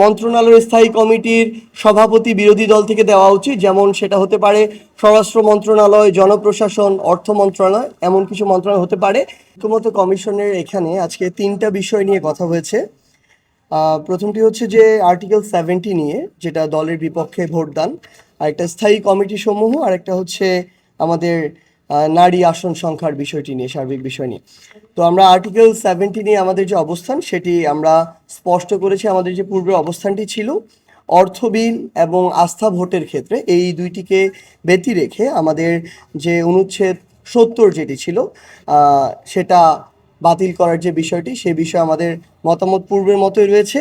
মন্ত্রণালয়ের স্থায়ী কমিটির সভাপতি বিরোধী দল থেকে দেওয়া উচিত, যেমন সেটা হতে পারে স্বরাষ্ট্র মন্ত্রণালয়, জনপ্রশাসন, অর্থ মন্ত্রণালয়, এমন কিছু মন্ত্রণালয় হতে পারে। ঐক্যমত্য কমিশনের এখানে আজকে 3টা বিষয় নিয়ে কথা হয়েছে। প্রথমটি হচ্ছে যে আর্টিকেল 70 নিয়ে, যেটা দলের বিপক্ষে ভোটদান, আরেকটা স্থায়ী কমিটি সমূহ, আরেকটা হচ্ছে আমাদের নারী আসন সংখ্যার বিষয়টি নিয়ে, সার্বিক বিষয় নিয়ে। তো আমরা আর্টিকেল 70 নিয়ে আমাদের যে অবস্থান সেটি আমরা স্পষ্ট করেছি। আমাদের যে পূর্বের অবস্থানটি ছিল অর্থ বিল এবং আস্থা ভোটের ক্ষেত্রে, এই দুইটিকে ব্যতি রেখে আমাদের যে অনুচ্ছেদ 70 যেটি ছিল সেটা বাতিল করার যে বিষয়টি, সে বিষয়ে আমাদের মতামত পূর্বের মতোই রয়েছে।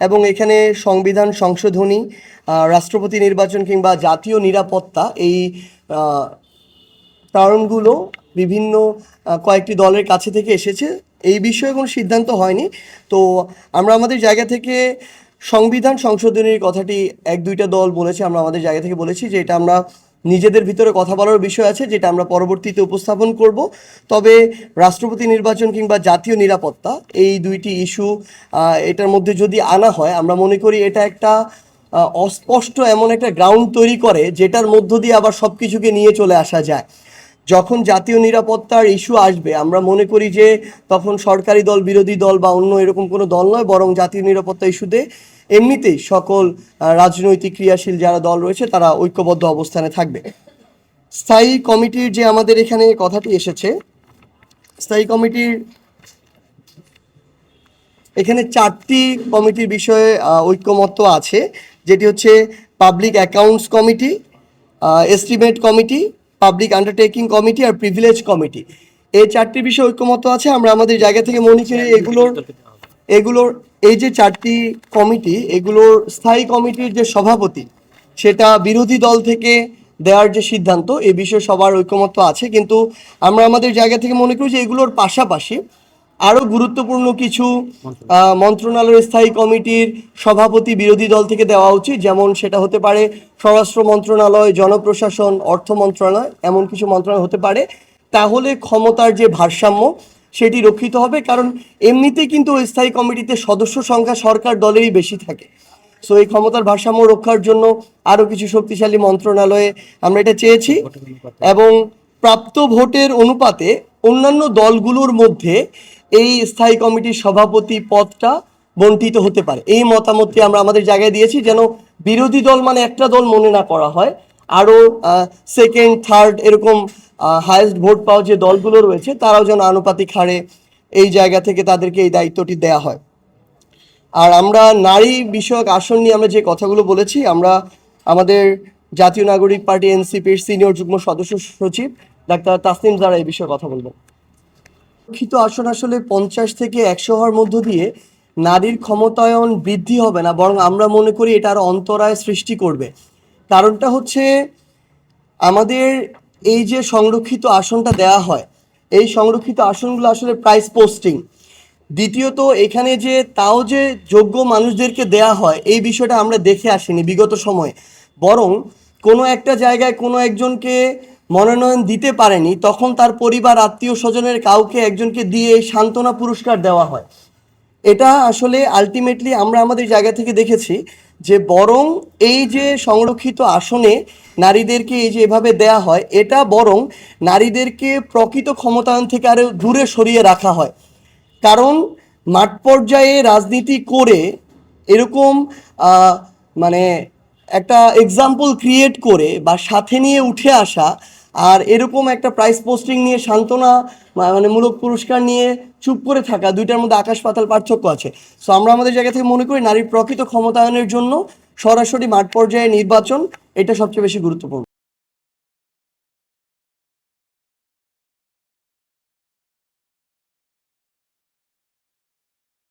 এবং এখানে সংবিধান সংশোধনী, রাষ্ট্রপতি নির্বাচন কিংবা জাতীয় নিরাপত্তা, এই কারণগুলো বিভিন্ন কয়েকটি দলের কাছে থেকে এসেছে। এই বিষয়ে কোনো সিদ্ধান্ত হয়নি। তো আমরা আমাদের জায়গা থেকে সংবিধান সংশোধনীর কথাটি 1-2টা দল বলেছে, আমরা আমাদের জায়গা থেকে বলেছি যে এটা আমরা নিজেদের ভিতরে কথা বলার বিষয় আছে, যেটা আমরা পরবর্তীতে উপস্থাপন করব। তবে রাষ্ট্রপতি নির্বাচন কিংবা জাতীয় নিরাপত্তা, এই দুইটি ইস্যু এটার মধ্যে যদি আনা হয়, আমরা মনে করি এটা একটা অস্পষ্ট এমন একটা গ্রাউন্ড তৈরি করে, যেটার মধ্য দিয়ে আবার সব কিছুকে নিয়ে চলে আসা যায়। যখন জাতীয় নিরাপত্তার ইস্যু আসবে, আমরা মনে করি যে তখন সরকারি দল, বিরোধী দল বা অন্য এরকম কোনো দল নয়, বরং জাতীয় নিরাপত্তা ইস্যুতে এমনিতেই সকল রাজনৈতিক ক্রিয়াশীল যারা দল রয়েছে তারা ঐক্যবদ্ধ অবস্থানে থাকবে। স্থায়ী কমিটির যে আমাদের এখানে কথাটি এসেছে, স্থায়ী কমিটির এখানে 4টি কমিটির বিষয়ে ঐক্যমত্য আছে, যেটি হচ্ছে public accounts committee, estimate committee, public undertaking committee আর প্রিভিলেজ কমিটি। এই 4টি বিষয়ে ঐক্যমত্য আছে। আমরা আমাদের জায়গা থেকে মনে করি এগুলোর এই যে 4টি কমিটি, এগুলোর স্থায়ী কমিটির যে সভাপতি, সেটা বিরোধী দল থেকে দেওয়ার যে সিদ্ধান্ত, এ বিষয়ে সবার ঐক্যমত্য আছে। কিন্তু আমরা আমাদের জায়গা থেকে মনে করি যে এগুলোর পাশাপাশি আরও গুরুত্বপূর্ণ কিছু মন্ত্রণালয়ের স্থায়ী কমিটির সভাপতি বিরোধী দল থেকে দেওয়া উচিত, যেমন সেটা হতে পারে স্বরাষ্ট্র মন্ত্রণালয়, জনপ্রশাসন, অর্থ মন্ত্রণালয়, এমন কিছু মন্ত্রণালয় হতে পারে। তাহলে ক্ষমতার যে ভারসাম্য সেটি রক্ষিত হবে, কারণ এমনিতেই কিন্তু ওই স্থায়ী কমিটিতে সদস্য সংখ্যা সরকার দলেরই বেশি থাকে। সো এই ক্ষমতার ভারসাম্য রক্ষার জন্য আরও কিছু শক্তিশালী মন্ত্রণালয়ে আমরা এটা চেয়েছি। এবং প্রাপ্ত ভোটের অনুপাতে অন্যান্য দলগুলোর মধ্যে এই স্থায়ী কমিটির সভাপতি পদটা বণ্টিত হতে পারে, এই মতামতটি আমরা আমাদের জায়গায় দিয়েছি, যেন বিরোধী দল মানে একটা দল মনে না করা হয়, আরও সেকেন্ড, থার্ড এরকম হায়েস্ট ভোট পাওয়া যে দলগুলো রয়েছে তারাও যেন আনুপাতিক হারে এই জায়গা থেকে তাদেরকে এই দায়িত্বটি দেয়া হয়। আর আমরা নারী বিষয়ক আসন নিয়ে আমরা যে কথাগুলো বলেছি, আমরা আমাদের জাতীয় নাগরিক পার্টি এনসিপির সিনিয়র যুগ্ম সদস্য সচিব ডাক্তার তাসনিম জারা এই বিষয়ে কথা বলবেন। শিক্ষিত আসন আসলে 50 থেকে 100 হওয়ার মধ্য দিয়ে নারীর ক্ষমতায়ন বৃদ্ধি হবে না, বরং আমরা মনে করি এটা আরও অন্তরায় সৃষ্টি করবে। কারণটা হচ্ছে আমাদের এই যে সংরক্ষিত আসনটা দেয়া হয়, এই সংরক্ষিত আসনগুলো আসলে প্রাইস পোস্টিং। দ্বিতীয়ত এখানে যে তাও যে যোগ্য মানুষদেরকে দেয়া হয়, এই বিষয়টা আমরা দেখে আসিনি বিগত সময়ে, বরং কোনো একটা জায়গায় কোনো একজনকে মনোনয়ন দিতে পারেনি, তখন তার পরিবার, আত্মীয় স্বজনের কাউকে একজনকে দিয়ে সান্ত্বনা পুরস্কার দেওয়া হয়। এটা আসলে আলটিমেটলি আমরা আমাদের জায়গা থেকে দেখেছি যে বরং এই যে সংরক্ষিত আসনে নারীদেরকে এই যে এভাবে দেয়া হয়, এটা বরং নারীদেরকে প্রকৃত ক্ষমতায়ন থেকে আরও দূরে সরিয়ে রাখা হয়। কারণ মাঠ পর্যায়ে রাজনীতি করে এরকম মানে একটা এক্সাম্পল ক্রিয়েট করে বা সাথে নিয়ে উঠে আসা, আর এরকম একটা প্রাইজ পোস্টিং নিয়ে সান্ত্বনা মানে মূলক পুরস্কার নিয়ে চুপ করে থাকা, দুইটার মধ্যে আকাশ পাতাল পার্থক্য আছে। সো আমরা আমাদের জায়গা থেকে মনে করি নারীর প্রকৃত ক্ষমতায়নের জন্য সরাসরি মাঠ পর্যায়ে নির্বাচন এটা সবচেয়ে বেশি গুরুত্বপূর্ণ।